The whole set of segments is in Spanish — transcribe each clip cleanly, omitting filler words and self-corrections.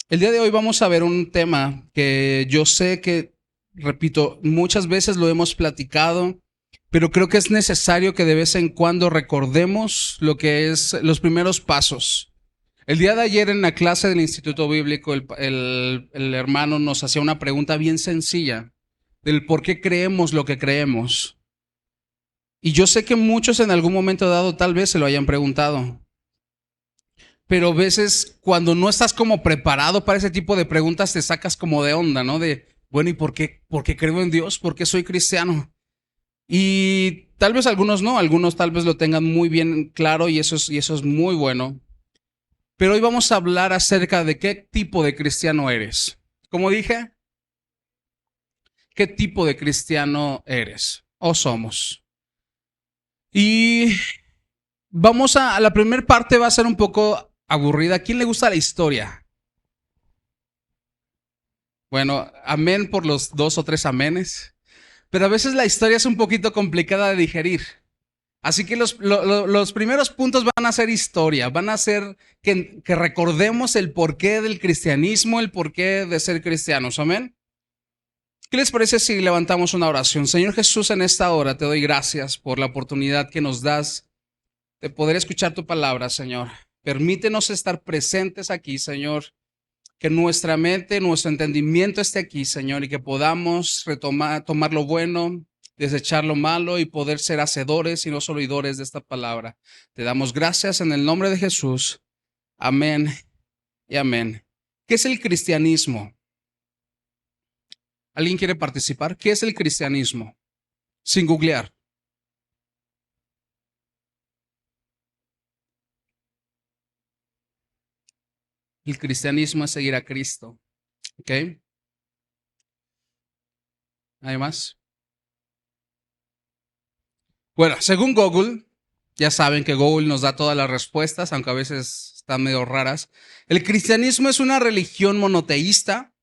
El día de hoy vamos a ver un tema que yo sé que, repito, muchas veces lo hemos platicado, pero creo que es necesario que de vez en cuando recordemos lo que es los primeros pasos. El día de ayer en la clase del Instituto Bíblico, el hermano nos hacía una pregunta bien sencilla del por qué creemos lo que creemos. Y yo sé que muchos en algún momento dado tal vez se lo hayan preguntado, pero a veces cuando no estás como preparado para ese tipo de preguntas te sacas como de onda, ¿no? De, bueno, ¿y por qué creo en Dios? ¿Por qué soy cristiano? Y tal vez algunos no, algunos tal vez lo tengan muy bien claro y eso es muy bueno. Pero hoy vamos a hablar acerca de qué tipo de cristiano eres. Como dije, ¿qué tipo de cristiano eres o somos? Y a la primera parte va a ser un poco aburrida. ¿A quién le gusta la historia? Bueno, amén por los dos o tres amenes. Pero a veces la historia es un poquito complicada de digerir. Así que los primeros puntos van a ser historia, van a ser que recordemos el porqué del cristianismo, el porqué de ser cristianos. Amén. ¿Qué les parece si levantamos una oración? Señor Jesús, en esta hora te doy gracias por la oportunidad que nos das de poder escuchar tu palabra, Señor. Permítenos estar presentes aquí, Señor. Que nuestra mente, nuestro entendimiento esté aquí, Señor, y que podamos tomar lo bueno, desechar lo malo y poder ser hacedores y no solo oidores de esta palabra. Te damos gracias en el nombre de Jesús. Amén y amén. ¿Qué es el cristianismo? ¿Alguien quiere participar? ¿Qué es el cristianismo? Sin googlear. El cristianismo es seguir a Cristo. ¿Ok? ¿Hay más? Bueno, según Google, ya saben que Google nos da todas las respuestas, aunque a veces están medio raras. El cristianismo es una religión monoteísta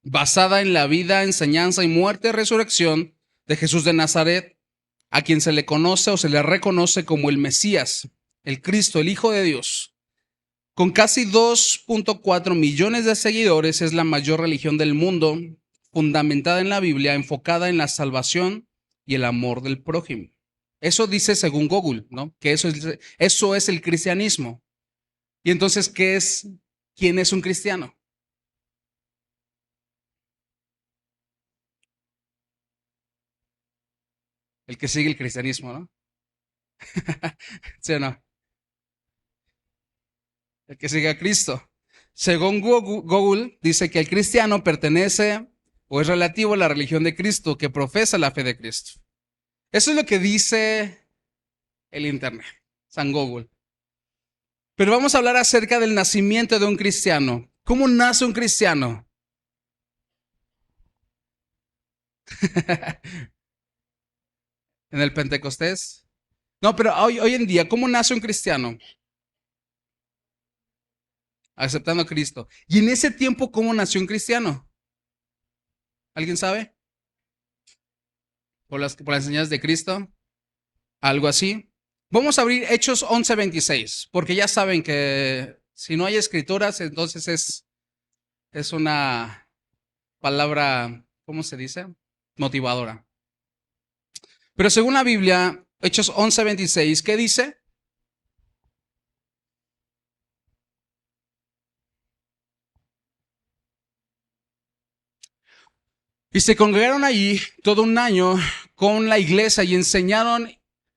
basada en la vida, enseñanza y muerte y resurrección de Jesús de Nazaret, a quien se le conoce o se le reconoce como el Mesías, el Cristo, el Hijo de Dios. Con casi 2.4 millones de seguidores, es la mayor religión del mundo, fundamentada en la Biblia, enfocada en la salvación y el amor del prójimo. Eso dice según Google, ¿no? Que eso es el cristianismo. Y entonces, ¿quién es un cristiano? El que sigue el cristianismo, ¿no? ¿Sí o no? El que sigue a Cristo. Según Google, dice que el cristiano pertenece o es relativo a la religión de Cristo, que profesa la fe de Cristo. Eso es lo que dice el Internet, San Google. Pero vamos a hablar acerca del nacimiento de un cristiano. ¿Cómo nace un cristiano? ¿En el Pentecostés? No, pero hoy en día, ¿cómo nace un cristiano? Aceptando a Cristo. Y en ese tiempo, ¿cómo nació un cristiano? ¿Alguien sabe? ¿Por las enseñanzas de Cristo? ¿Algo así? Vamos a abrir Hechos 11:26, porque ya saben que si no hay escrituras, entonces es una palabra, ¿cómo se dice? Motivadora. Pero según la Biblia, Hechos 11:26, ¿qué dice? Y se congregaron allí todo un año con la iglesia y enseñaron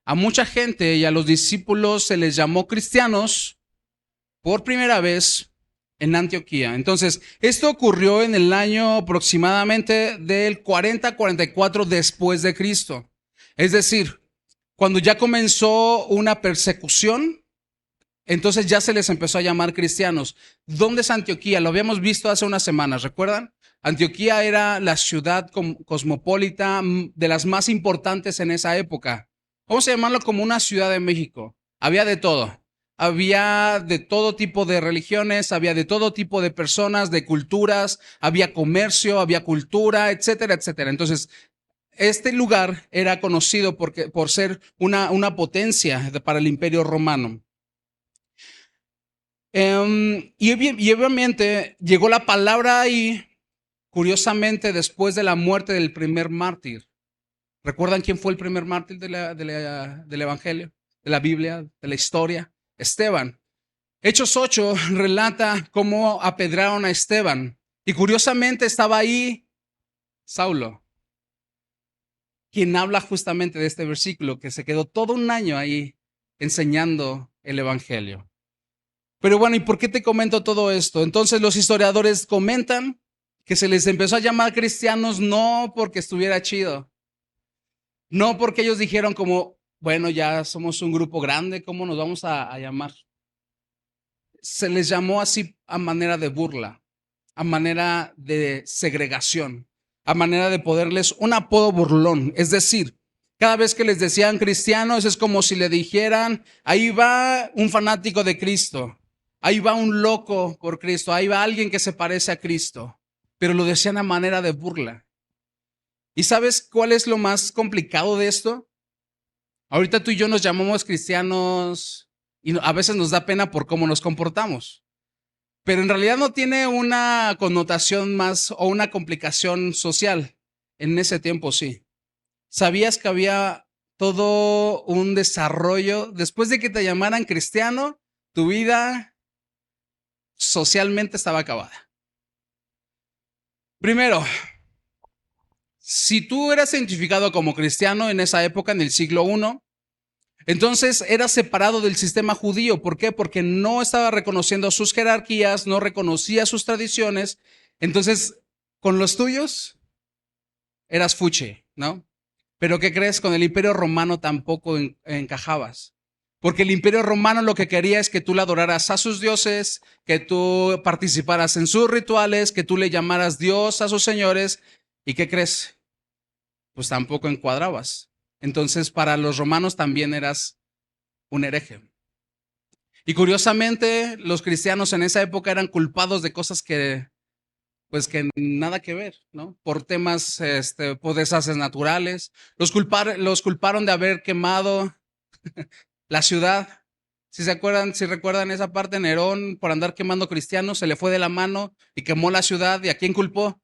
a mucha gente, y a los discípulos se les llamó cristianos por primera vez en Antioquía. Entonces, esto ocurrió en el año aproximadamente del 40-44 después de Cristo. Es decir, cuando ya comenzó una persecución, entonces ya se les empezó a llamar cristianos. ¿Dónde es Antioquía? Lo habíamos visto hace unas semanas, ¿recuerdan? Antioquía era la ciudad cosmopolita de las más importantes en esa época. Vamos a llamarlo como una ciudad de México. Había de todo. Había de todo tipo de religiones, había de todo tipo de personas, de culturas, había comercio, había cultura, etcétera, etcétera. Entonces, este lugar era conocido por ser una potencia para el imperio romano. Y obviamente llegó la palabra ahí, curiosamente, después de la muerte del primer mártir. ¿Recuerdan quién fue el primer mártir del Evangelio, de la Biblia, de la historia? Esteban. Hechos 8 relata cómo apedraron a Esteban. Y curiosamente estaba ahí Saulo, quien habla justamente de este versículo, que se quedó todo un año ahí enseñando el Evangelio. Pero bueno, ¿y por qué te comento todo esto? Entonces los historiadores comentan que se les empezó a llamar cristianos no porque estuviera chido, no porque ellos dijeron como, bueno, ya somos un grupo grande, ¿cómo nos vamos a llamar? Se les llamó así a manera de burla, a manera de segregación, a manera de ponerles un apodo burlón. Es decir, cada vez que les decían cristianos es como si le dijeran, ahí va un fanático de Cristo, ahí va un loco por Cristo, ahí va alguien que se parece a Cristo, pero lo decían a manera de burla. ¿Y sabes cuál es lo más complicado de esto? Ahorita tú y yo nos llamamos cristianos y a veces nos da pena por cómo nos comportamos. Pero en realidad no tiene una connotación más o una complicación social. En ese tiempo sí. ¿Sabías que había todo un desarrollo? Después de que te llamaran cristiano, tu vida socialmente estaba acabada. Primero, si tú eras identificado como cristiano en esa época, en el siglo I, entonces era separado del sistema judío. ¿Por qué? Porque no estaba reconociendo sus jerarquías, no reconocía sus tradiciones. Entonces, con los tuyos eras fuche, ¿no? Pero ¿qué crees? Con el Imperio Romano tampoco encajabas. Porque el Imperio Romano lo que quería es que tú le adoraras a sus dioses, que tú participaras en sus rituales, que tú le llamaras Dios a sus señores. ¿Y qué crees? Pues tampoco encuadrabas. Entonces, para los romanos también eras un hereje. Y curiosamente, los cristianos en esa época eran culpados de cosas que, pues que nada que ver, ¿no? Por temas, por desastres naturales. Los culparon de haber quemado la ciudad. Si se acuerdan, si recuerdan esa parte, Nerón, por andar quemando cristianos, se le fue de la mano y quemó la ciudad. ¿Y a quién culpó?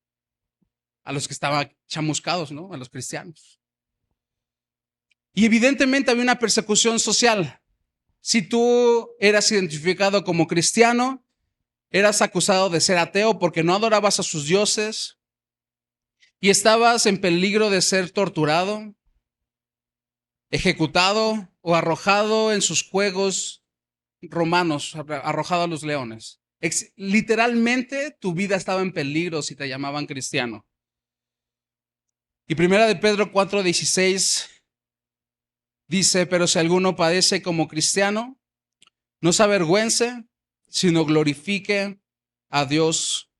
A los que estaban chamuscados, ¿no? A los cristianos. Y evidentemente había una persecución social. Si tú eras identificado como cristiano, eras acusado de ser ateo porque no adorabas a sus dioses y estabas en peligro de ser torturado, ejecutado o arrojado en sus juegos romanos, arrojado a los leones. Literalmente tu vida estaba en peligro si te llamaban cristiano. Y primera de Pedro 4:16 dice, pero si alguno padece como cristiano, no se avergüence, sino glorifique a Dios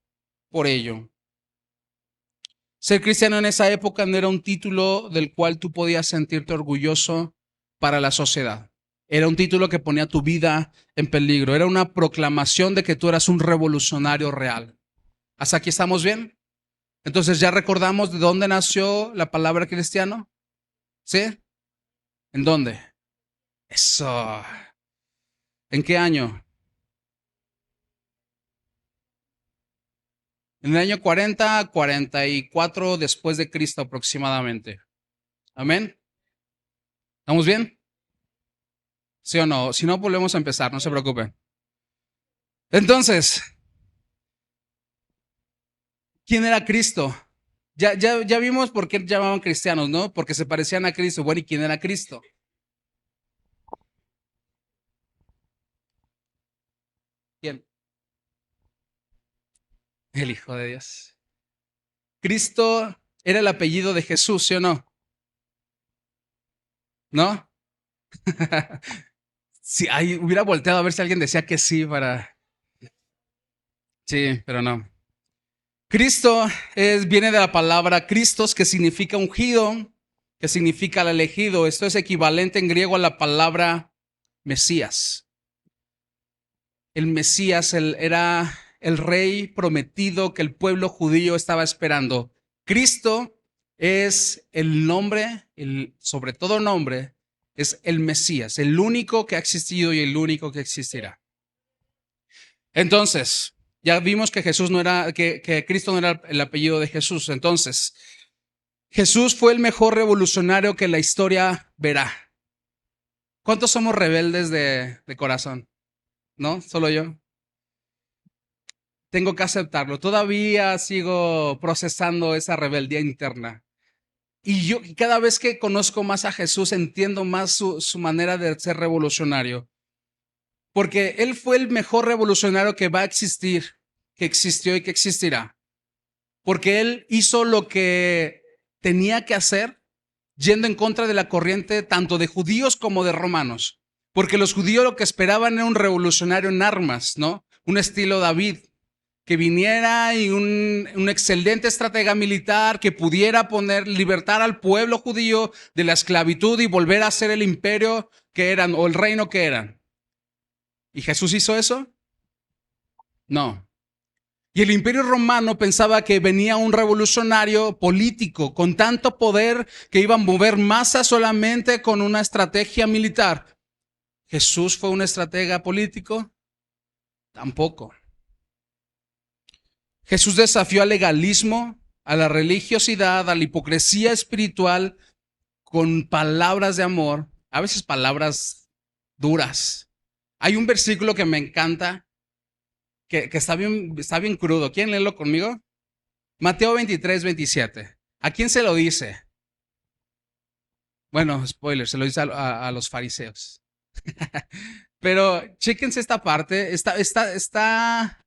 por ello. Ser cristiano en esa época no era un título del cual tú podías sentirte orgulloso para la sociedad. Era un título que ponía tu vida en peligro. Era una proclamación de que tú eras un revolucionario real. ¿Hasta aquí estamos bien? Entonces, ¿ya recordamos de dónde nació la palabra cristiano? ¿Sí? ¿En dónde? Eso. ¿En qué año? En el año 40, 44 después de Cristo aproximadamente. Amén. ¿Estamos bien? ¿Sí o no? Si no, volvemos a empezar, no se preocupen. Entonces, ¿quién era Cristo? Ya vimos por qué llamaban cristianos, ¿no? Porque se parecían a Cristo. Bueno, ¿y quién era Cristo? ¿Quién? El Hijo de Dios. Cristo era el apellido de Jesús, ¿sí o no? ¿No? Si hubiera volteado a ver si alguien decía que sí para... Sí, pero no. Cristo viene de la palabra Christos, que significa ungido, que significa el elegido. Esto es equivalente en griego a la palabra Mesías. El Mesías era el rey prometido que el pueblo judío estaba esperando. Cristo es el nombre, sobre todo nombre, es el Mesías, el único que ha existido y el único que existirá. Entonces, ya vimos que Jesús no era, que Cristo no era el apellido de Jesús. Entonces, Jesús fue el mejor revolucionario que la historia verá. ¿Cuántos somos rebeldes de corazón? ¿No? Solo yo. Tengo que aceptarlo. Todavía sigo procesando esa rebeldía interna. Y yo cada vez que conozco más a Jesús entiendo más su manera de ser revolucionario. Porque Él fue el mejor revolucionario que va a existir, que existió y que existirá. Porque Él hizo lo que tenía que hacer yendo en contra de la corriente tanto de judíos como de romanos. Porque los judíos lo que esperaban era un revolucionario en armas, ¿no? Un estilo David, que viniera y un excelente estratega militar que pudiera libertar al pueblo judío de la esclavitud y volver a ser el imperio que eran o el reino que eran. ¿Y Jesús hizo eso? No. Y el imperio romano pensaba que venía un revolucionario político con tanto poder que iba a mover masas solamente con una estrategia militar. ¿Jesús fue un estratega político? Tampoco. Jesús desafió al legalismo, a la religiosidad, a la hipocresía espiritual con palabras de amor, a veces palabras duras. Hay un versículo que me encanta, que está bien crudo. ¿Quieren leerlo conmigo? Mateo 23, 27. ¿A quién se lo dice? Bueno, spoiler, se lo dice a los fariseos. Pero chéquense esta parte, está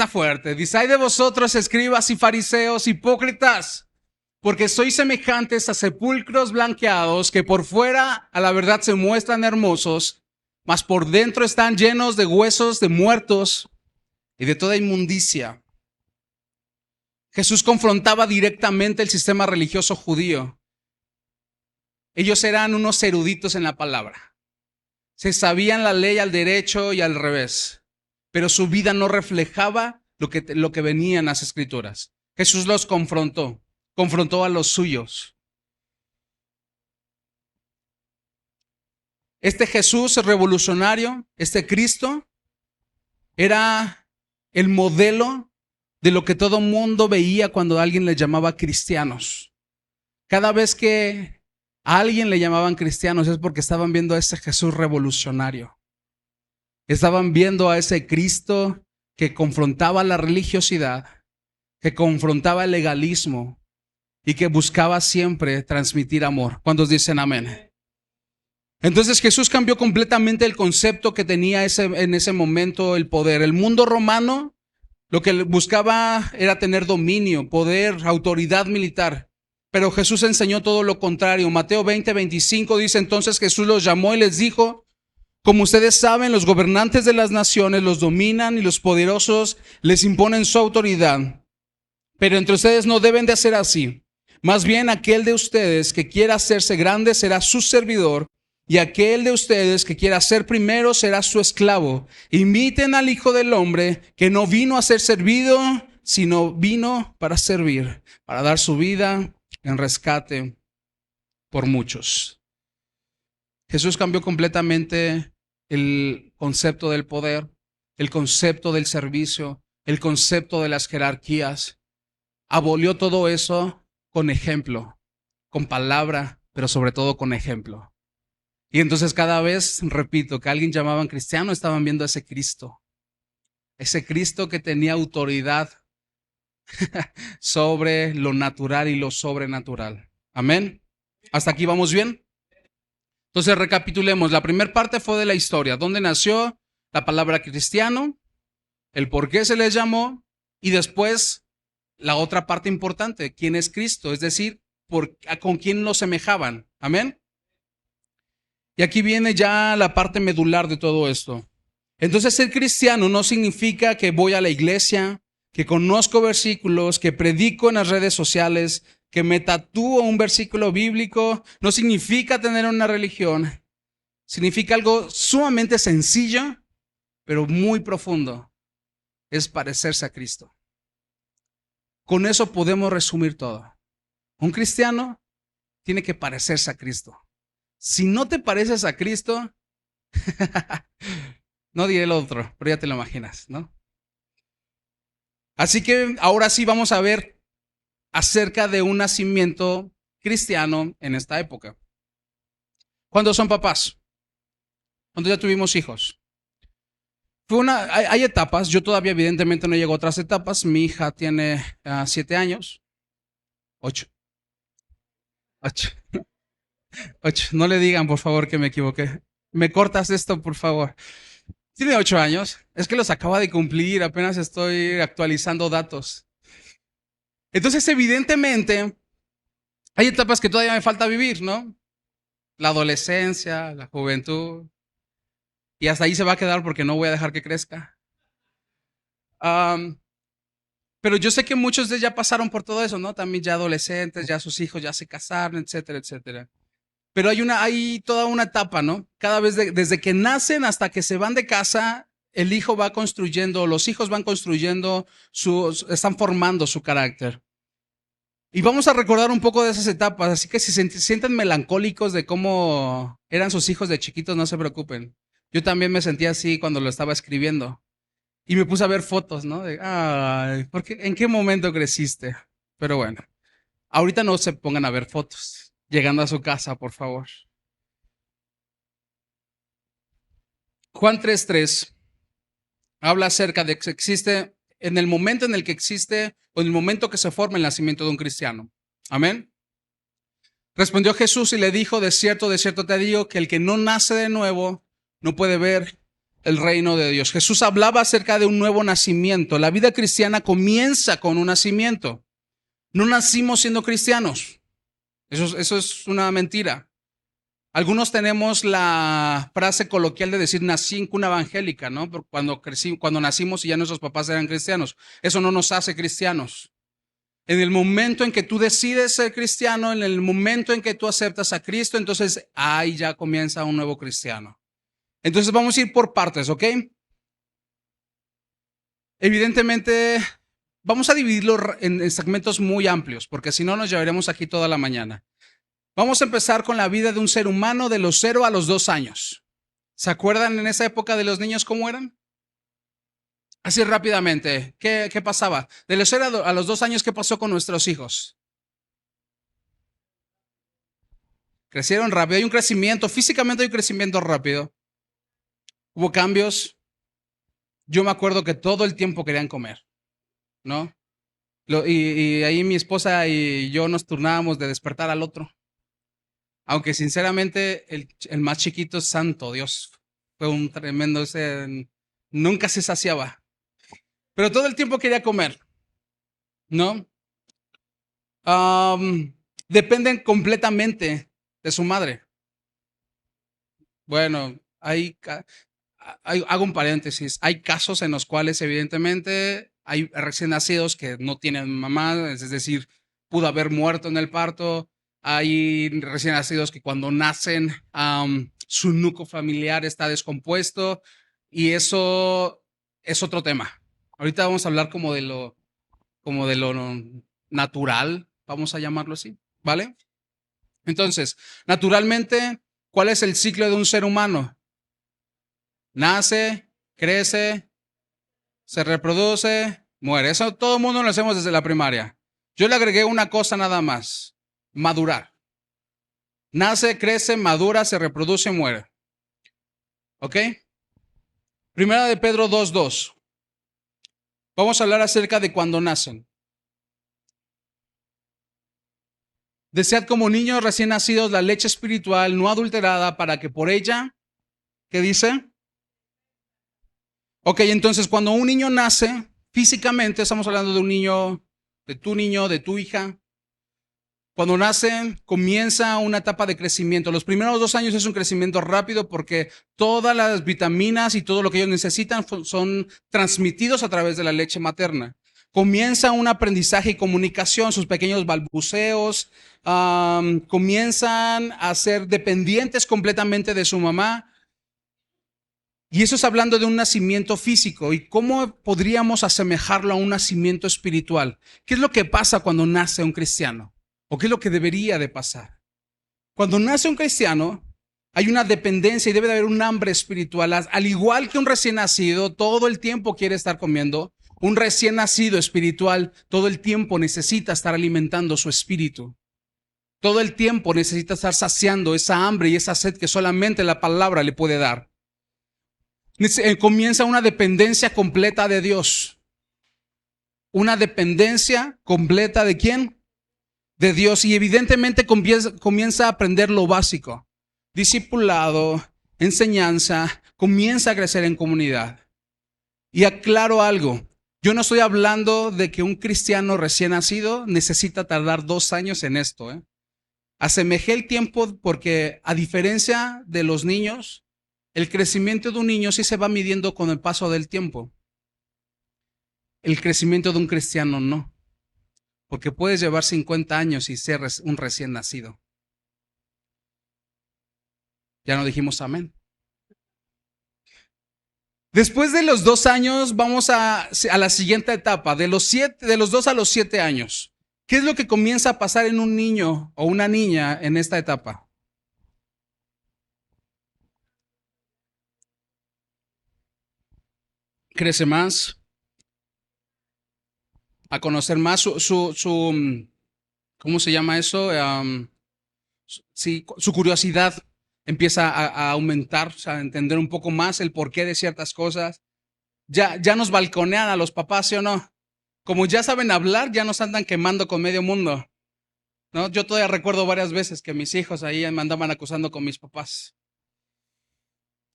fuerte. Dice: ay de vosotros, escribas y fariseos, hipócritas, porque sois semejantes a sepulcros blanqueados, que por fuera a la verdad se muestran hermosos, mas por dentro están llenos de huesos de muertos y de toda inmundicia. Jesús confrontaba directamente el sistema religioso judío. Ellos eran unos eruditos en la palabra. Se sabían la ley al derecho y al revés, pero su vida no reflejaba lo que venía en las escrituras. Jesús los confrontó a los suyos. Este Jesús revolucionario, este Cristo, era el modelo de lo que todo mundo veía cuando alguien le llamaba cristianos. Cada vez que a alguien le llamaban cristianos es porque estaban viendo a ese Jesús revolucionario. Estaban viendo a ese Cristo que confrontaba la religiosidad, que confrontaba el legalismo y que buscaba siempre transmitir amor. ¿Cuántos dicen amén? Entonces Jesús cambió completamente el concepto que tenía en ese momento el poder. El mundo romano lo que buscaba era tener dominio, poder, autoridad militar. Pero Jesús enseñó todo lo contrario. Mateo 20, 25 dice: entonces Jesús los llamó y les dijo: como ustedes saben, los gobernantes de las naciones los dominan y los poderosos les imponen su autoridad. Pero entre ustedes no deben de hacer así. Más bien aquel de ustedes que quiera hacerse grande será su servidor, y aquel de ustedes que quiera ser primero será su esclavo. Imiten al Hijo del Hombre, que no vino a ser servido, sino vino para servir, para dar su vida en rescate por muchos. Jesús cambió completamente el concepto del poder, el concepto del servicio, el concepto de las jerarquías. Abolió todo eso con ejemplo, con palabra, pero sobre todo con ejemplo. Y entonces cada vez, repito, que alguien llamaban cristiano, estaban viendo a ese Cristo que tenía autoridad sobre lo natural y lo sobrenatural. Amén. ¿Hasta aquí vamos bien? Entonces recapitulemos. La primera parte fue de la historia. ¿Dónde nació la palabra cristiano? El por qué se les llamó. Y después la otra parte importante. ¿Quién es Cristo? Es decir, ¿con quién lo semejaban? Amén. Y aquí viene ya la parte medular de todo esto. Entonces, ser cristiano no significa que voy a la iglesia, que conozco versículos, que predico en las redes sociales, que me tatúo un versículo bíblico. No significa tener una religión. Significa algo sumamente sencillo, pero muy profundo. Es parecerse a Cristo. Con eso podemos resumir todo. Un cristiano tiene que parecerse a Cristo. Si no te pareces a Cristo, No diré lo otro, pero ya te lo imaginas, ¿no? Así que ahora sí vamos a ver acerca de un nacimiento cristiano en esta época. ¿Cuándo son papás? Cuando ya tuvimos hijos. Hay etapas, yo todavía evidentemente no llego a otras etapas. Mi hija tiene 7 años, 8, 8, 8. No le digan, por favor, que me equivoqué. Me cortas esto, por favor. Tiene 8 años. Es que los acaba de cumplir, apenas estoy actualizando datos. Entonces, evidentemente, hay etapas que todavía me falta vivir, ¿no? La adolescencia, la juventud. Y hasta ahí se va a quedar porque no voy a dejar que crezca. Um, pero yo sé que muchos de ellos ya pasaron por todo eso, ¿no? También ya adolescentes, ya sus hijos ya se casaron, etcétera, etcétera. Pero hay toda una etapa, ¿no? Cada vez desde que nacen hasta que se van de casa, el hijo va construyendo, los hijos van construyendo, están formando su carácter. Y vamos a recordar un poco de esas etapas, así que si se sienten melancólicos de cómo eran sus hijos de chiquitos, no se preocupen. Yo también me sentía así cuando lo estaba escribiendo. Y me puse a ver fotos, ¿no? Ay, ¿en qué momento creciste? Pero bueno, ahorita no se pongan a ver fotos. Llegando a su casa, por favor. Juan 3:3 habla acerca de que existe, en el momento en el que existe, o en el momento que se forma el nacimiento de un cristiano. Amén. Respondió Jesús y le dijo, de cierto te digo, que el que no nace de nuevo no puede ver el reino de Dios. Jesús hablaba acerca de un nuevo nacimiento. La vida cristiana comienza con un nacimiento. No nacimos siendo cristianos. Eso es una mentira. Algunos tenemos la frase coloquial de decir nací en cuna evangélica, ¿no? Cuando nacimos y ya nuestros papás eran cristianos. Eso no nos hace cristianos. En el momento en que tú decides ser cristiano, en el momento en que tú aceptas a Cristo, entonces ahí ya comienza un nuevo cristiano. Entonces vamos a ir por partes, ¿ok? Evidentemente, vamos a dividirlo en segmentos muy amplios, porque si no nos llevaremos aquí toda la mañana. Vamos a empezar con la vida de un ser humano de los 0 a los 2 años. ¿Se acuerdan en esa época de los niños cómo eran? Así rápidamente, ¿qué pasaba? De los 0 a los 2 años, ¿qué pasó con nuestros hijos? Crecieron rápido, hay un crecimiento, físicamente hay un crecimiento rápido. Hubo cambios. Yo me acuerdo que todo el tiempo querían comer, ¿no? Y ahí mi esposa y yo nos turnábamos de despertar al otro. Aunque sinceramente el más chiquito, santo Dios, fue un tremendo, nunca se saciaba. Pero todo el tiempo quería comer, ¿no? Dependen completamente de su madre. Bueno, hago un paréntesis. Hay casos en los cuales evidentemente hay recién nacidos que no tienen mamá, es decir, pudo haber muerto en el parto. Hay recién nacidos que cuando nacen su núcleo familiar está descompuesto y eso es otro tema. Ahorita vamos a hablar como de lo natural, vamos a llamarlo así, ¿vale? Entonces, naturalmente, ¿cuál es el ciclo de un ser humano? Nace, crece, se reproduce, muere. Eso todo el mundo lo hacemos desde la primaria. Yo le agregué una cosa nada más, madurar. Nace, crece, madura, se reproduce, muere. ¿Ok? Primera de Pedro 2:2. Vamos a hablar acerca de cuando nacen. Desead como niños recién nacidos la leche espiritual no adulterada para que por ella, ¿qué dice? Ok, entonces cuando un niño nace, físicamente estamos hablando de un niño, de tu hija. Cuando nacen, comienza una etapa de crecimiento. Los primeros 2 años es un crecimiento rápido porque todas las vitaminas y todo lo que ellos necesitan son transmitidos a través de la leche materna. Comienza un aprendizaje y comunicación, sus pequeños balbuceos, comienzan a ser dependientes completamente de su mamá. Y eso es hablando de un nacimiento físico. ¿Y cómo podríamos asemejarlo a un nacimiento espiritual? ¿Qué es lo que pasa cuando nace un cristiano? ¿O qué es lo que debería de pasar? Cuando nace un cristiano, Hay una dependencia y debe de haber un hambre espiritual. Al igual que un recién nacido, todo el tiempo quiere estar comiendo. Un recién nacido espiritual, todo el tiempo necesita estar alimentando su espíritu. Todo el tiempo necesita estar saciando esa hambre y esa sed que solamente la palabra le puede dar. Comienza una dependencia completa de Dios. Una dependencia completa ¿de quién? De Dios. Y evidentemente comienza a aprender lo básico. Discipulado, enseñanza, comienza a crecer en comunidad. Y aclaro algo. Yo no estoy hablando de que un cristiano recién nacido necesita tardar 2 años en esto. Asemejé el tiempo porque, a diferencia de los niños, el crecimiento de un niño sí se va midiendo con el paso del tiempo. El crecimiento de un cristiano no. Porque puedes llevar 50 años y ser un recién nacido. Ya no dijimos amén. Después de los 2 años, vamos a la siguiente etapa, de los 2 a los 7 años. ¿Qué es lo que comienza a pasar en un niño o una niña en esta etapa? Crece más, a conocer más ¿cómo se llama eso? Sí, su curiosidad empieza a aumentar, o sea, a entender un poco más el porqué de ciertas cosas. Ya nos balconean a los papás, ¿sí o no? Como ya saben hablar, ya nos andan quemando con medio mundo, ¿no? Yo todavía recuerdo varias veces que mis hijos ahí me andaban acusando con mis papás.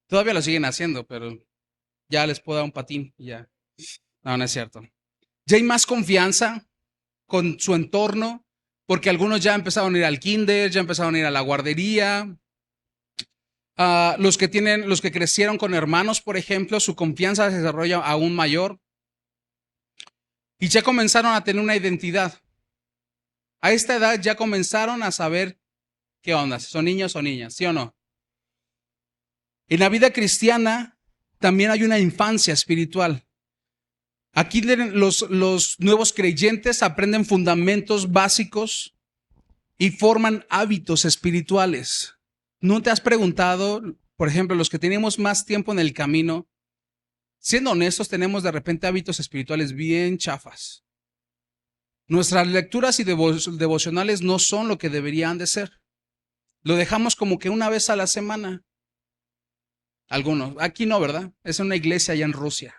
Todavía lo siguen haciendo, pero ya les puedo dar un patín y ya. No, no es cierto. Ya hay más confianza con su entorno, porque algunos ya empezaron a ir al kinder, ya empezaron a ir a la guardería. Los que crecieron con hermanos, por ejemplo, su confianza se desarrolla aún mayor. Y ya comenzaron a tener una identidad. A esta edad ya comenzaron a saber qué onda, si son niños o niñas, ¿sí o no? En la vida cristiana también hay una infancia espiritual. Aquí los nuevos creyentes aprenden fundamentos básicos y forman hábitos espirituales. ¿No te has preguntado, por ejemplo, los que tenemos más tiempo en el camino, siendo honestos, tenemos de repente hábitos espirituales bien chafas? Nuestras lecturas y devocionales no son lo que deberían de ser. Lo dejamos como que una vez a la semana. Algunos. Aquí no, ¿verdad? Es una iglesia allá en Rusia.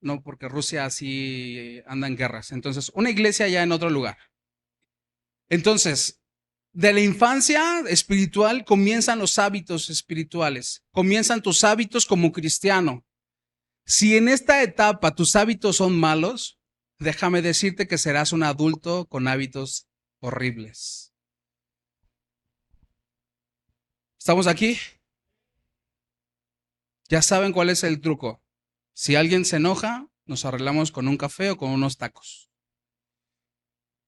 No, porque Rusia así anda en guerras. Entonces, una iglesia allá en otro lugar. Entonces, de la infancia espiritual comienzan los hábitos espirituales. Comienzan tus hábitos como cristiano. Si en esta etapa tus hábitos son malos, déjame decirte que serás un adulto con hábitos horribles. ¿Estamos aquí? Ya saben cuál es el truco. Si alguien se enoja, nos arreglamos con un café o con unos tacos.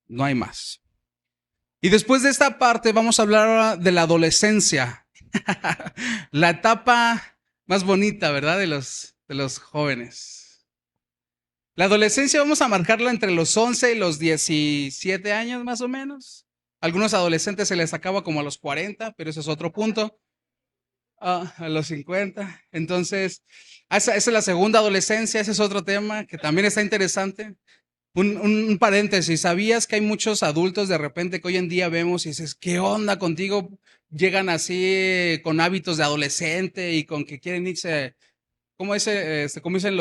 No hay más. Y después de esta parte vamos a hablar ahora de la adolescencia. La etapa más bonita, ¿verdad? De los jóvenes. La adolescencia vamos a marcarla entre los 11 y los 17 años más o menos. Algunos adolescentes se les acaba como a los 40, pero ese es otro punto. A los 50. Entonces, esa es la segunda adolescencia, ese es otro tema que también está interesante. Un paréntesis, ¿sabías que hay muchos adultos de repente que hoy en día vemos y dices, ¿qué onda contigo? Llegan así con hábitos de adolescente y con que quieren irse, ¿cómo dicen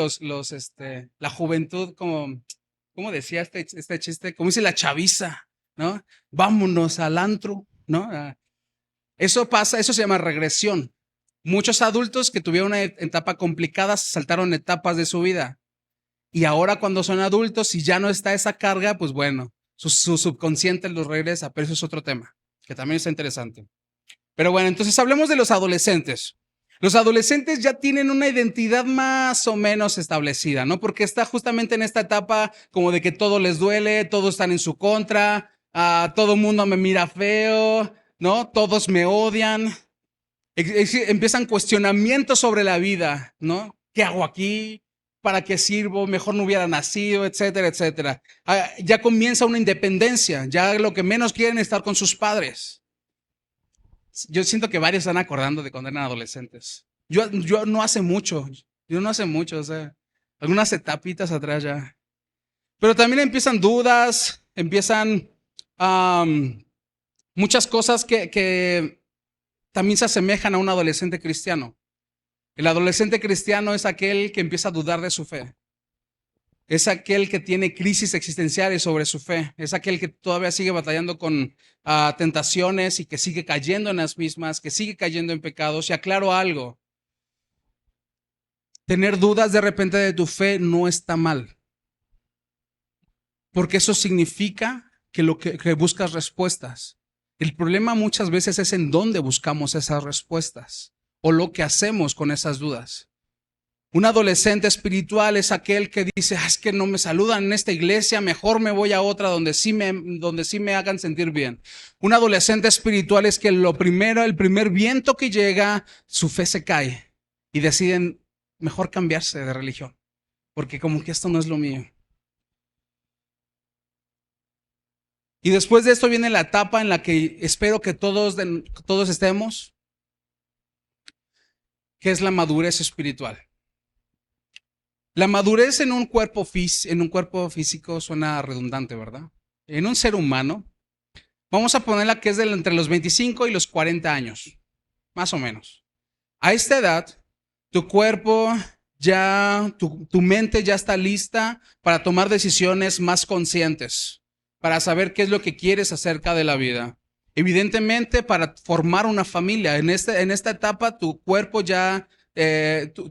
la juventud, ¿cómo decía este chiste? Como dice la chaviza, ¿no? Vámonos al antro, ¿no? Eso pasa, eso se llama regresión. Muchos adultos que tuvieron una etapa complicada saltaron etapas de su vida. Y ahora cuando son adultos y ya no está esa carga, pues bueno, su subconsciente los regresa, pero eso es otro tema, que también está interesante. Pero bueno, entonces hablemos de los adolescentes. Los adolescentes ya tienen una identidad más o menos establecida, ¿no? Porque está justamente en esta etapa como de que todo les duele, todos están en su contra, todo el mundo me mira feo, ¿no? Todos me odian. Empiezan cuestionamientos sobre la vida, ¿no? ¿Qué hago aquí? ¿Para qué sirvo? Mejor no hubiera nacido, etcétera, etcétera. Ya comienza una independencia, ya lo que menos quieren es estar con sus padres. Yo siento que varios están acordando de cuando eran adolescentes. Yo no hace mucho, o sea, algunas etapitas atrás ya. Pero también empiezan dudas, empiezan muchas cosas que también se asemejan a un adolescente cristiano. El adolescente cristiano es aquel que empieza a dudar de su fe. Es aquel que tiene crisis existenciales sobre su fe. Es aquel que todavía sigue batallando con tentaciones y que sigue cayendo en las mismas, que sigue cayendo en pecados. Y aclaro algo. Tener dudas de repente de tu fe no está mal. Porque eso significa que buscas respuestas. El problema muchas veces es en dónde buscamos esas respuestas o lo que hacemos con esas dudas. Un adolescente espiritual es aquel que dice, es que no me saludan en esta iglesia, mejor me voy a otra donde sí me hagan sentir bien. Un adolescente espiritual es que el primer viento que llega, su fe se cae y deciden mejor cambiarse de religión, porque como que esto no es lo mío. Y después de esto viene la etapa en la que espero que todos estemos, que es la madurez espiritual. La madurez en un cuerpo físico suena redundante, ¿verdad? En un ser humano, vamos a ponerla que es entre los 25 y los 40 años, más o menos. A esta edad, tu cuerpo tu mente ya está lista para tomar decisiones más conscientes, para saber qué es lo que quieres acerca de la vida. Evidentemente, para formar una familia. En esta etapa, tu cuerpo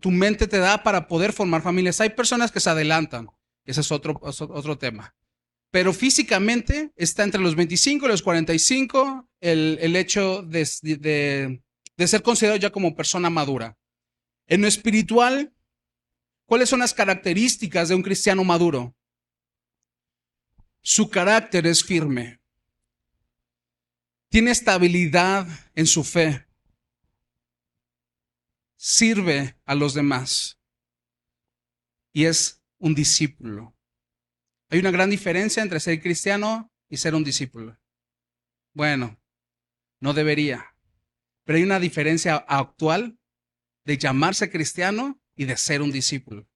tu mente te da para poder formar familias. Hay personas que se adelantan. Ese es otro tema. Pero físicamente está entre los 25 y los 45 el hecho de ser considerado ya como persona madura. En lo espiritual, ¿cuáles son las características de un cristiano maduro? Su carácter es firme. Tiene estabilidad en su fe. Sirve a los demás. Y es un discípulo. Hay una gran diferencia entre ser cristiano y ser un discípulo. Bueno, no debería. Pero hay una diferencia actual de llamarse cristiano y de ser un discípulo.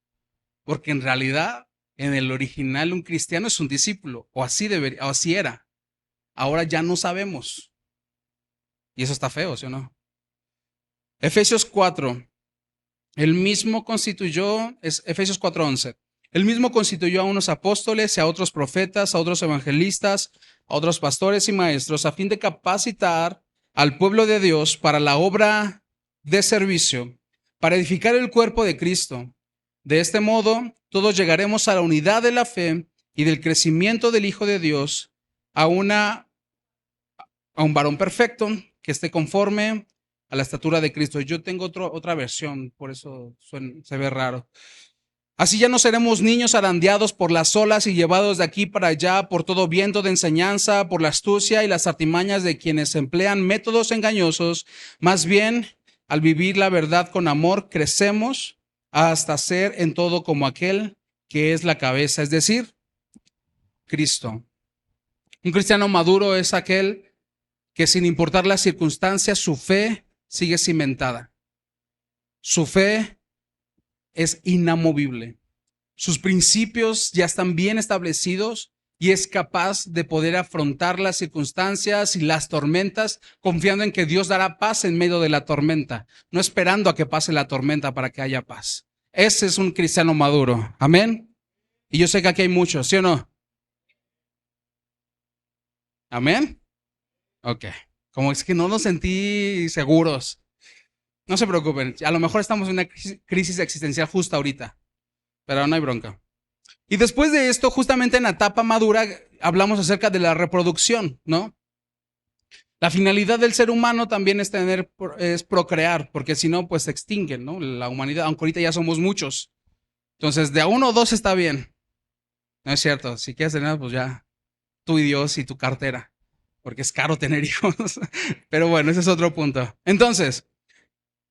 Porque en realidad, en el original, un cristiano es un discípulo. O así era. Ahora ya no sabemos. Y eso está feo, ¿sí o no? Efesios 4. Efesios 4:11. El mismo constituyó a unos apóstoles y a otros profetas, a otros evangelistas, a otros pastores y maestros, a fin de capacitar al pueblo de Dios para la obra de servicio, para edificar el cuerpo de Cristo. De este modo, todos llegaremos a la unidad de la fe y del crecimiento del Hijo de Dios, a un varón perfecto que esté conforme a la estatura de Cristo. Yo tengo otra versión, por eso se ve raro. Así ya no seremos niños arandeados por las olas y llevados de aquí para allá por todo viento de enseñanza, por la astucia y las artimañas de quienes emplean métodos engañosos. Más bien, al vivir la verdad con amor, crecemos hasta ser en todo como aquel que es la cabeza, es decir, Cristo. Un cristiano maduro es aquel que sin importar las circunstancias, su fe sigue cimentada. Su fe es inamovible. Sus principios ya están bien establecidos y es capaz de poder afrontar las circunstancias y las tormentas confiando en que Dios dará paz en medio de la tormenta, no esperando a que pase la tormenta para que haya paz. Ese es un cristiano maduro. Amén. Y yo sé que aquí hay muchos, ¿sí o no? Amén. Ok. Como es que no nos sentí seguros. No se preocupen. A lo mejor estamos en una crisis existencial justo ahorita. Pero no hay bronca. Y después de esto, justamente en la etapa madura, hablamos acerca de la reproducción, ¿no? La finalidad del ser humano también es procrear, porque si no, pues se extinguen, ¿no? La humanidad, aunque ahorita ya somos muchos. Entonces, de a uno o dos está bien. No es cierto. Si quieres tener, pues ya, tú y Dios y tu cartera, porque es caro tener hijos. Pero bueno, ese es otro punto. Entonces,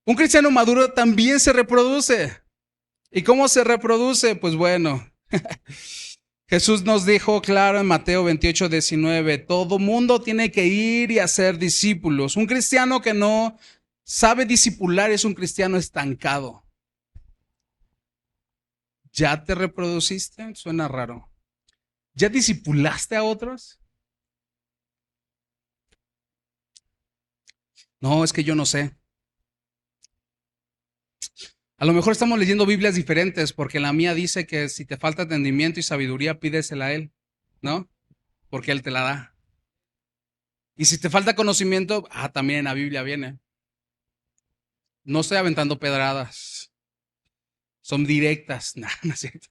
un cristiano maduro también se reproduce. ¿Y cómo se reproduce? Pues bueno, Jesús nos dijo claro en Mateo 28:19, todo mundo tiene que ir y hacer discípulos. Un cristiano que no sabe discipular es un cristiano estancado. ¿Ya te reproduciste? Suena raro. ¿Ya discipulaste a otros? No, es que yo no sé. A lo mejor estamos leyendo Biblias diferentes porque la mía dice que si te falta entendimiento y sabiduría, pídesela a Él, ¿no? Porque Él te la da. Y si te falta conocimiento, también en la Biblia viene. No estoy aventando pedradas. Son directas. No, no es cierto.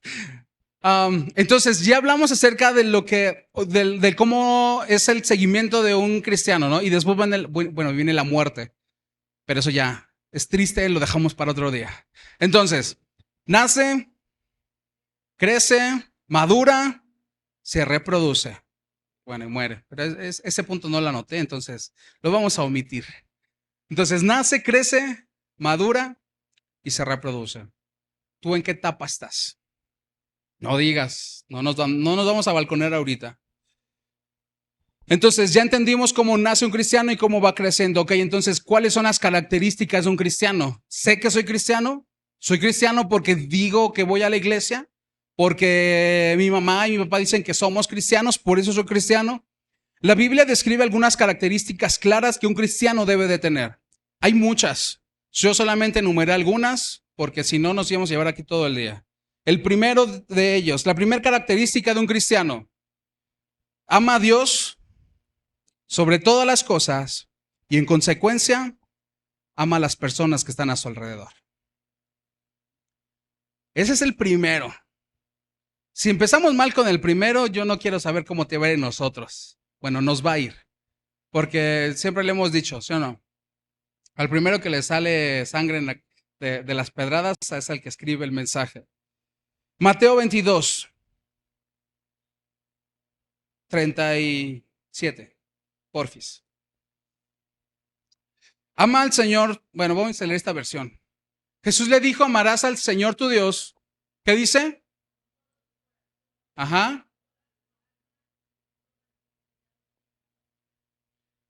Entonces, ya hablamos acerca de lo que, de cómo es el seguimiento de un cristiano, ¿no? Y después viene la muerte. Pero eso ya es triste, lo dejamos para otro día. Entonces, nace, crece, madura, se reproduce. Bueno, y muere. Pero ese punto no lo anoté, entonces lo vamos a omitir. Entonces, nace, crece, madura y se reproduce. ¿Tú en qué etapa estás? No digas, no nos vamos a balconear ahorita. Entonces, ya entendimos cómo nace un cristiano y cómo va creciendo. Ok, entonces, ¿cuáles son las características de un cristiano? Sé que soy cristiano. Soy cristiano porque digo que voy a la iglesia, porque mi mamá y mi papá dicen que somos cristianos, por eso soy cristiano. La Biblia describe algunas características claras que un cristiano debe de tener. Hay muchas. Yo solamente enumeré algunas, porque si no nos íbamos a llevar aquí todo el día. El primero de ellos, la primera característica de un cristiano, ama a Dios sobre todas las cosas y en consecuencia ama a las personas que están a su alrededor. Ese es el primero. Si empezamos mal con el primero, yo no quiero saber cómo te va a ir nosotros. Bueno, nos va a ir. Porque siempre le hemos dicho, ¿sí o no? Al primero que le sale sangre de las pedradas es el que escribe el mensaje. Mateo 22, 37. Porfis. Ama al Señor. Bueno, vamos a leer esta versión. Jesús le dijo, amarás al Señor tu Dios. ¿Qué dice? Ajá.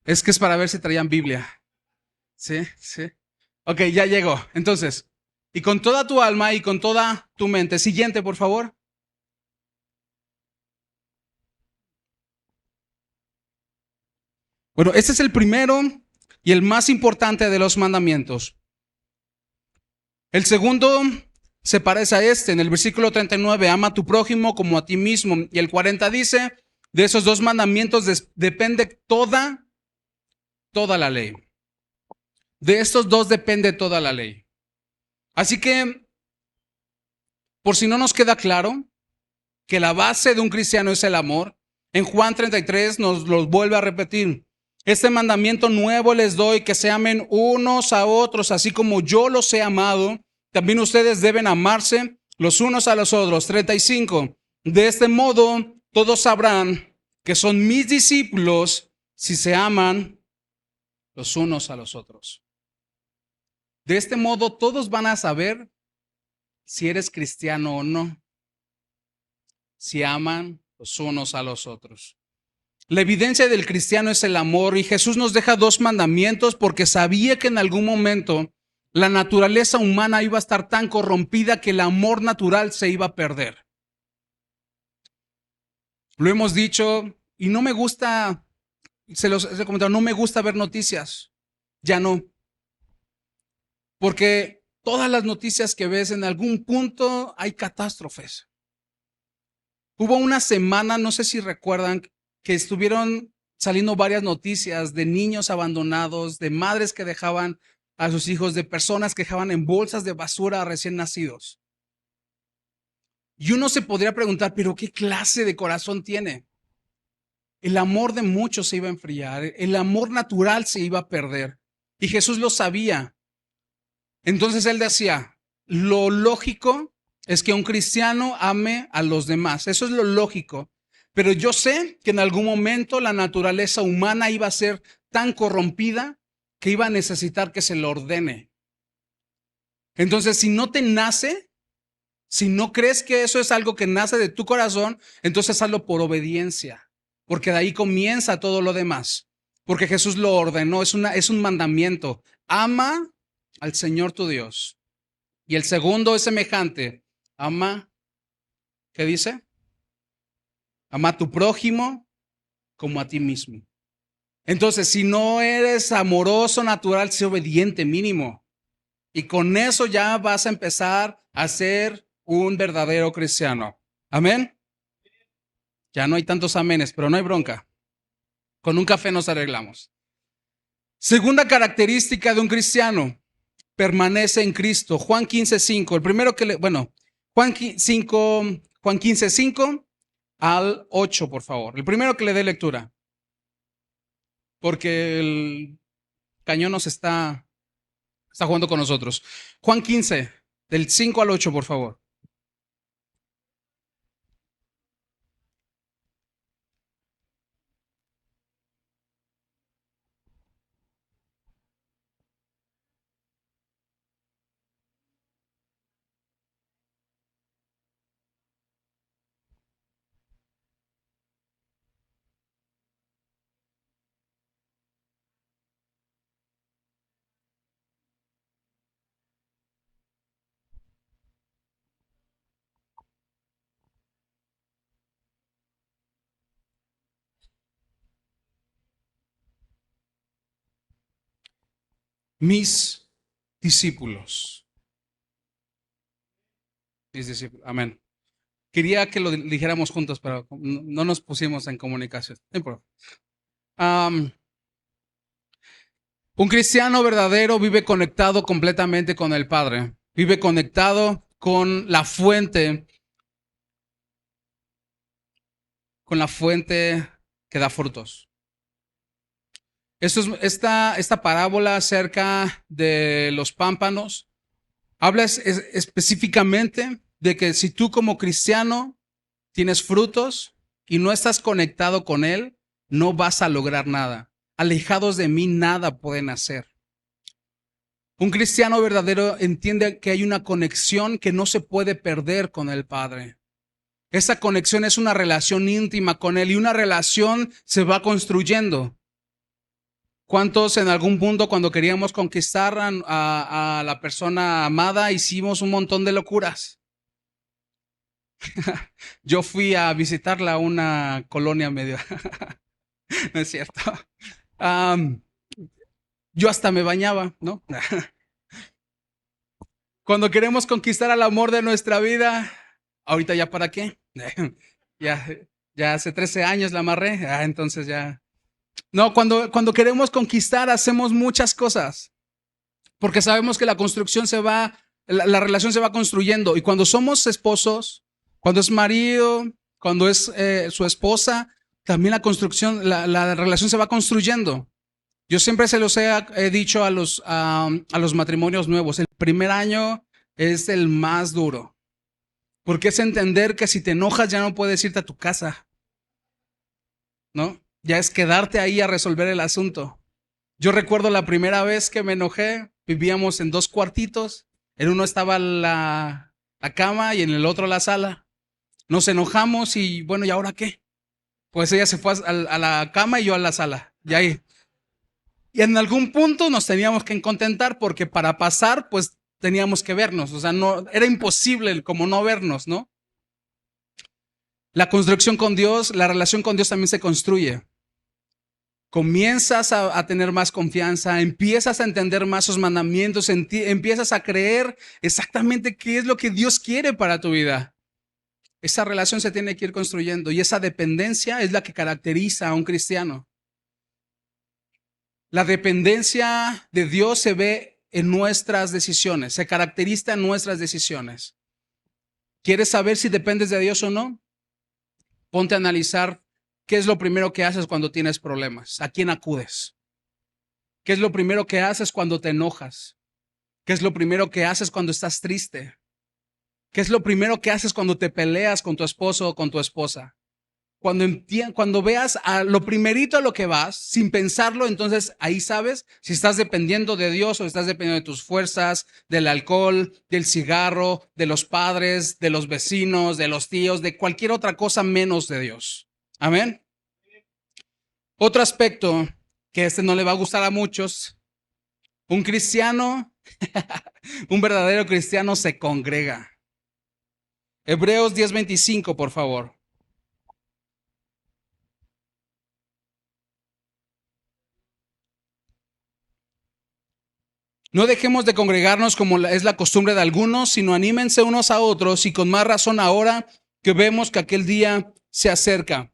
Es que es para ver si traían Biblia. Sí, sí. Ok, ya llegó. Entonces, y con toda tu alma y con toda tu mente. Siguiente, por favor. Bueno, este es el primero y el más importante de los mandamientos. El segundo se parece a este. En el versículo 39, ama a tu prójimo como a ti mismo. Y el 40 dice, de esos dos mandamientos depende toda la ley. De estos dos depende toda la ley. Así que, por si no nos queda claro, que la base de un cristiano es el amor, en Juan 33 nos lo vuelve a repetir. Este mandamiento nuevo les doy, que se amen unos a otros, así como yo los he amado. También ustedes deben amarse los unos a los otros. 35. De este modo, todos sabrán que son mis discípulos si se aman los unos a los otros. De este modo, todos van a saber si eres cristiano o no, si aman los unos a los otros. La evidencia del cristiano es el amor, y Jesús nos deja dos mandamientos porque sabía que en algún momento la naturaleza humana iba a estar tan corrompida que el amor natural se iba a perder. Lo hemos dicho y no me gusta, se los he comentado, no me gusta ver noticias, ya no. Porque todas las noticias que ves en algún punto hay catástrofes. Hubo una semana, no sé si recuerdan, que estuvieron saliendo varias noticias de niños abandonados, de madres que dejaban a sus hijos, de personas que dejaban en bolsas de basura a recién nacidos. Y uno se podría preguntar, ¿pero qué clase de corazón tiene? El amor de muchos se iba a enfriar, el amor natural se iba a perder. Y Jesús lo sabía. Entonces él decía, lo lógico es que un cristiano ame a los demás. Eso es lo lógico. Pero yo sé que en algún momento la naturaleza humana iba a ser tan corrompida que iba a necesitar que se lo ordene. Entonces, si no te nace, Si no crees que eso es algo que nace de tu corazón, entonces hazlo por obediencia, porque de ahí comienza todo lo demás. Porque Jesús lo ordenó, es un mandamiento. Ama al Señor tu Dios. Y el segundo es semejante. Ama, ¿qué dice? Ama a tu prójimo como a ti mismo. Entonces, si no eres amoroso natural, sé obediente mínimo. Y con eso ya vas a empezar a ser un verdadero cristiano. Amén. Ya no hay tantos amenes, pero no hay bronca. Con un café nos arreglamos. Segunda característica de un cristiano, permanece en Cristo. Juan 15:5. El primero que Juan 5, Juan 15:5 al 8, por favor. El primero que le dé lectura. Porque el cañón está jugando con nosotros. Juan 15, del 5 al 8, por favor. Mis discípulos. Mis discípulos. Amén. Quería que lo dijéramos juntos, pero no nos pusimos en comunicación. No importa. Un cristiano verdadero vive conectado completamente con el Padre. Vive conectado con la fuente que da frutos. Esta parábola acerca de los pámpanos habla específicamente de que si tú como cristiano tienes frutos y no estás conectado con Él, no vas a lograr nada. Alejados de mí nada pueden hacer. Un cristiano verdadero entiende que hay una conexión que no se puede perder con el Padre. Esa conexión es una relación íntima con Él y una relación se va construyendo. ¿Cuántos en algún punto cuando queríamos conquistar a la persona amada hicimos un montón de locuras? Yo fui a visitarla a una colonia medio, no es cierto. Yo hasta me bañaba, ¿no? Cuando queremos conquistar al amor de nuestra vida, ahorita ya para qué. ya, ya hace 13 años la amarré, entonces ya. No, cuando queremos conquistar hacemos muchas cosas, porque sabemos que la construcción la relación se va construyendo. Y cuando somos esposos, cuando es marido, cuando es su esposa, también la construcción, la relación se va construyendo. Yo siempre se los he dicho a los matrimonios nuevos, el primer año es el más duro, porque es entender que si te enojas ya no puedes irte a tu casa, ¿no? Ya es quedarte ahí a resolver el asunto. Yo recuerdo la primera vez que me enojé, vivíamos en 2 cuartitos, en uno estaba la cama y en el otro la sala. Nos enojamos y bueno, ¿y ahora qué? Pues ella se fue a la cama y yo a la sala. Y ahí. Y en algún punto nos teníamos que contentar porque para pasar, pues teníamos que vernos. O sea, no, era imposible como no vernos, ¿no? La construcción con Dios, la relación con Dios también se construye. Comienzas a tener más confianza, empiezas a entender más sus mandamientos, empiezas a creer exactamente qué es lo que Dios quiere para tu vida. Esa relación se tiene que ir construyendo y esa dependencia es la que caracteriza a un cristiano. La dependencia de Dios se ve en nuestras decisiones, se caracteriza en nuestras decisiones. ¿Quieres saber si dependes de Dios o no? Ponte a analizar qué es lo primero que haces cuando tienes problemas, a quién acudes. ¿Qué es lo primero que haces cuando te enojas? ¿Qué es lo primero que haces cuando estás triste? ¿Qué es lo primero que haces cuando te peleas con tu esposo o con tu esposa? Cuando veas a lo primerito a lo que vas, sin pensarlo, entonces ahí sabes si estás dependiendo de Dios o estás dependiendo de tus fuerzas, del alcohol, del cigarro, de los padres, de los vecinos, de los tíos, de cualquier otra cosa menos de Dios. Amén. Otro aspecto que no le va a gustar a muchos, un cristiano, un verdadero cristiano se congrega. Hebreos 10:25, por favor. No dejemos de congregarnos como es la costumbre de algunos, sino anímense unos a otros y con más razón ahora que vemos que aquel día se acerca.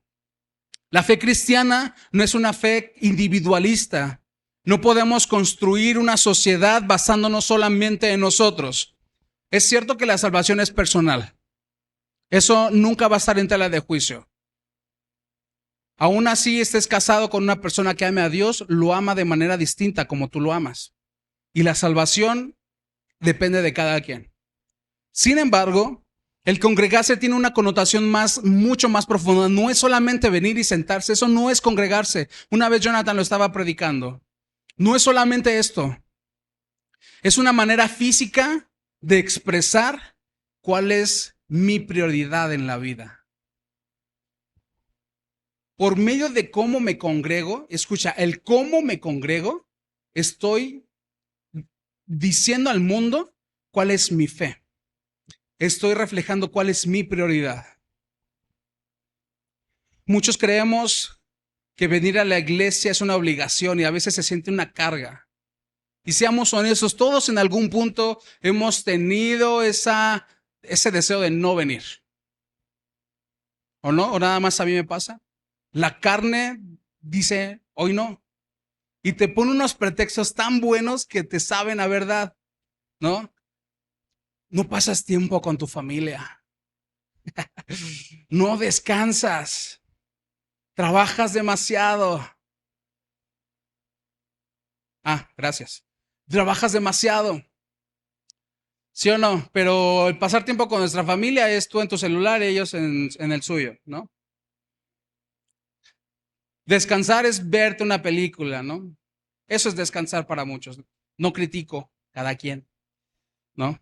La fe cristiana no es una fe individualista. No podemos construir una sociedad basándonos solamente en nosotros. Es cierto que la salvación es personal. Eso nunca va a estar en tela de juicio. Aún así estés casado con una persona que ame a Dios, lo ama de manera distinta como tú lo amas. Y la salvación depende de cada quien. Sin embargo, el congregarse tiene una connotación mucho más profunda. No es solamente venir y sentarse. Eso no es congregarse. Una vez Jonathan lo estaba predicando. No es solamente esto. Es una manera física de expresar cuál es mi prioridad en la vida. Por medio de cómo me congrego, escucha, el cómo me congrego, estoy diciendo al mundo cuál es mi fe. Estoy reflejando cuál es mi prioridad. Muchos creemos que venir a la iglesia es una obligación y a veces se siente una carga. Y seamos honestos, todos en algún punto hemos tenido ese deseo de no venir. ¿O no? ¿O nada más a mí me pasa? La carne dice, hoy no. Y te pone unos pretextos tan buenos que te saben a verdad, ¿no? No pasas tiempo con tu familia. No descansas. Trabajas demasiado. Gracias. Trabajas demasiado. ¿Sí o no? Pero el pasar tiempo con nuestra familia es tú en tu celular y ellos en el suyo, ¿no? Descansar es verte una película, ¿no? Eso es descansar para muchos. No critico, cada quien, ¿no?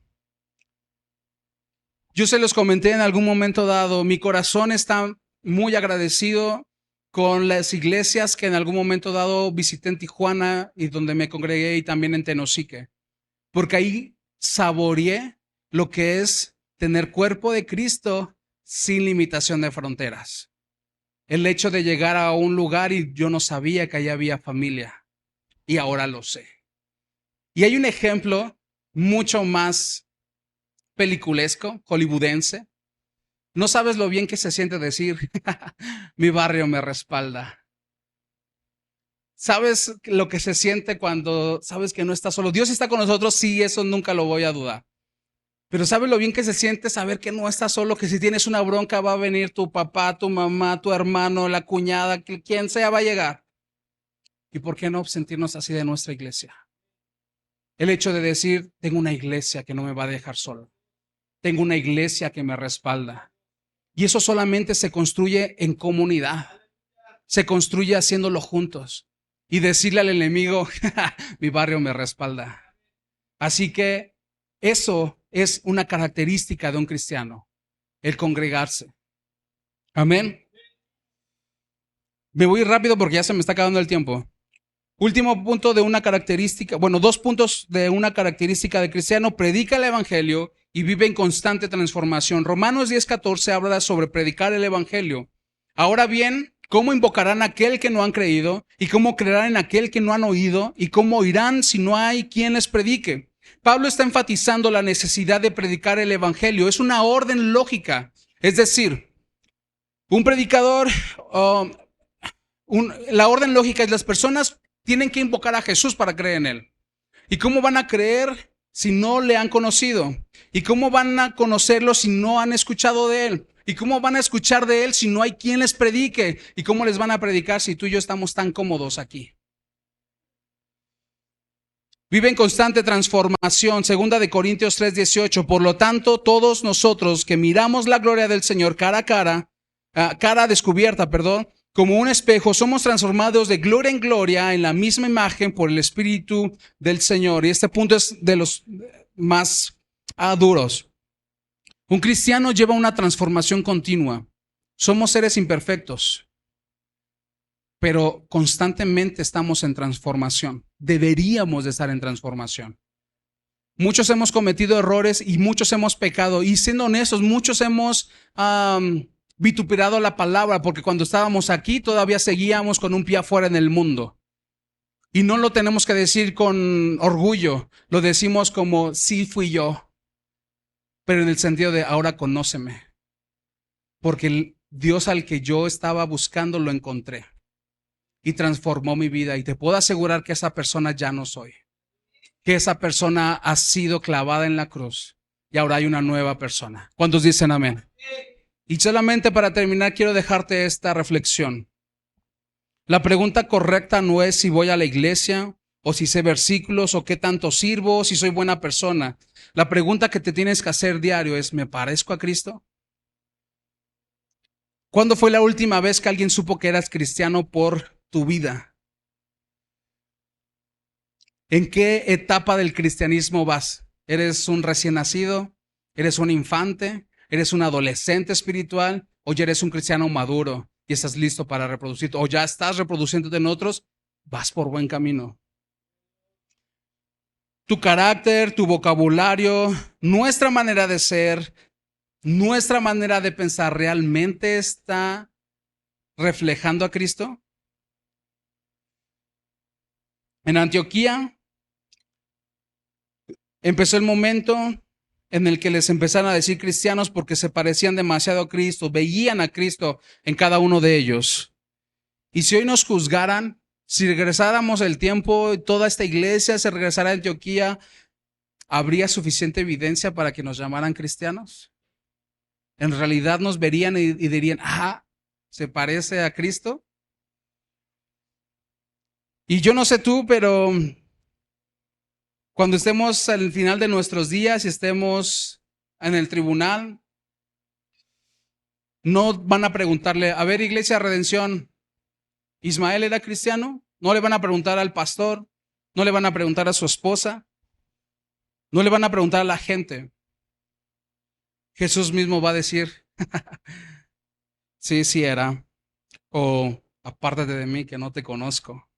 Yo se los comenté en algún momento dado, mi corazón está muy agradecido con las iglesias que en algún momento dado visité en Tijuana y donde me congregué y también en Tenosique, porque ahí saboreé lo que es tener cuerpo de Cristo sin limitación de fronteras. El hecho de llegar a un lugar y yo no sabía que allá había familia y ahora lo sé. Y hay un ejemplo mucho más peliculesco, hollywoodense. No sabes lo bien que se siente decir, mi barrio me respalda. ¿Sabes lo que se siente cuando sabes que no estás solo? Dios está con nosotros, sí, eso nunca lo voy a dudar. Pero ¿sabes lo bien que se siente saber que no estás solo? Que si tienes una bronca va a venir tu papá, tu mamá, tu hermano, la cuñada, quien sea va a llegar. ¿Y por qué no sentirnos así de nuestra iglesia? El hecho de decir, tengo una iglesia que no me va a dejar solo. Tengo una iglesia que me respalda. Y eso solamente se construye en comunidad. Se construye haciéndolo juntos. Y decirle al enemigo, mi barrio me respalda. Así que eso es una característica de un cristiano, el congregarse. Amén. Me voy rápido porque ya se me está acabando el tiempo. Último punto de una característica, 2 puntos de una característica de cristiano: predica el evangelio y vive en constante transformación. Romanos 10:14 habla sobre predicar el evangelio. Ahora bien, ¿cómo invocarán a aquel que no han creído? ¿Y cómo creerán en aquel que no han oído? ¿Y cómo oirán si no hay quien les predique? Pablo está enfatizando la necesidad de predicar el evangelio. Es una orden lógica. Es decir, un predicador, la orden lógica es las personas tienen que invocar a Jesús para creer en él. ¿Y cómo van a creer si no le han conocido? ¿Y cómo van a conocerlo si no han escuchado de él? ¿Y cómo van a escuchar de él si no hay quien les predique? ¿Y cómo les van a predicar si tú y yo estamos tan cómodos aquí? Vive en constante transformación. 2 Corintios 3:18. Por lo tanto, todos nosotros que miramos la gloria del Señor cara a cara, cara descubierta, perdón, como un espejo, somos transformados de gloria en gloria en la misma imagen por el Espíritu del Señor. Y este punto es de los más duros. Un cristiano lleva una transformación continua. Somos seres imperfectos, pero constantemente estamos en transformación. Deberíamos de estar en transformación. Muchos hemos cometido errores y muchos hemos pecado. Y siendo honestos, muchos hemos vituperado la palabra, porque cuando estábamos aquí todavía seguíamos con un pie afuera en el mundo. Y no lo tenemos que decir con orgullo, lo decimos como sí fui yo, pero en el sentido de ahora conóceme, porque el Dios al que yo estaba buscando lo encontré y transformó mi vida, y te puedo asegurar que esa persona ya no soy, que esa persona ha sido clavada en la cruz y ahora hay una nueva persona. ¿Cuántos dicen amén? Y solamente para terminar quiero dejarte esta reflexión. La pregunta correcta no es si voy a la iglesia o si sé versículos o qué tanto sirvo, o si soy buena persona. La pregunta que te tienes que hacer diario es, ¿me parezco a Cristo? ¿Cuándo fue la última vez que alguien supo que eras cristiano por tu vida? ¿En qué etapa del cristianismo vas? ¿Eres un recién nacido? ¿Eres un infante? ¿Eres un adolescente espiritual? ¿O ya eres un cristiano maduro y estás listo para reproducirte? ¿O ya estás reproduciéndote en otros? Vas por buen camino. Tu carácter, tu vocabulario, nuestra manera de ser, nuestra manera de pensar, ¿realmente está reflejando a Cristo? En Antioquía empezó el momento en el que les empezaron a decir cristianos porque se parecían demasiado a Cristo, veían a Cristo en cada uno de ellos. Y si hoy nos juzgaran, si regresáramos el tiempo, toda esta iglesia se regresara a Antioquía, ¿habría suficiente evidencia para que nos llamaran cristianos? En realidad nos verían y dirían, ¿se parece a Cristo? Y yo no sé tú, pero cuando estemos al final de nuestros días y estemos en el tribunal, no van a preguntarle, a ver, Iglesia Redención, ¿Ismael era cristiano? No le van a preguntar al pastor, no le van a preguntar a su esposa, no le van a preguntar a la gente. Jesús mismo va a decir, sí, sí era, o apártate de mí que no te conozco.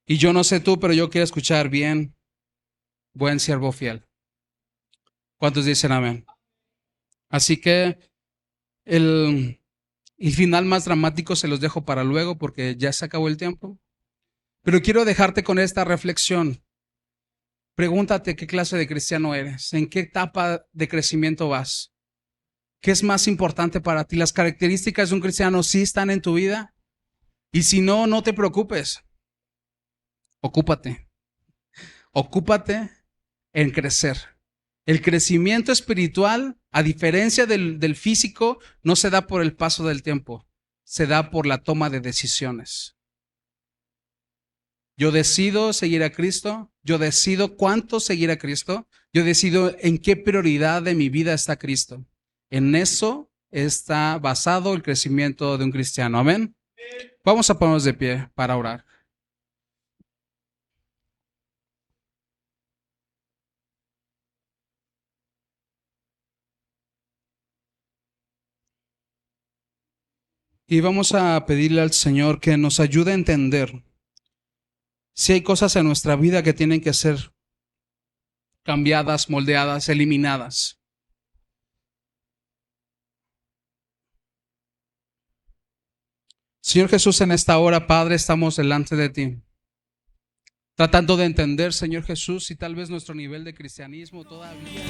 Y yo no sé tú, pero yo quiero escuchar bien, buen siervo fiel. ¿Cuántos dicen amén? Así que el final más dramático se los dejo para luego porque ya se acabó el tiempo. Pero quiero dejarte con esta reflexión. Pregúntate qué clase de cristiano eres, en qué etapa de crecimiento vas. ¿Qué es más importante para ti? ¿Las características de un cristiano sí están en tu vida? Y si no, no te preocupes. Ocúpate. Ocúpate en crecer. El crecimiento espiritual, a diferencia del físico, no se da por el paso del tiempo, se da por la toma de decisiones. Yo decido seguir a Cristo, yo decido cuánto seguir a Cristo, yo decido en qué prioridad de mi vida está Cristo. En eso está basado el crecimiento de un cristiano. Amén. Vamos a ponernos de pie para orar. Y vamos a pedirle al Señor que nos ayude a entender si hay cosas en nuestra vida que tienen que ser cambiadas, moldeadas, eliminadas. Señor Jesús, en esta hora, Padre, estamos delante de ti, tratando de entender, Señor Jesús, si tal vez nuestro nivel de cristianismo todavía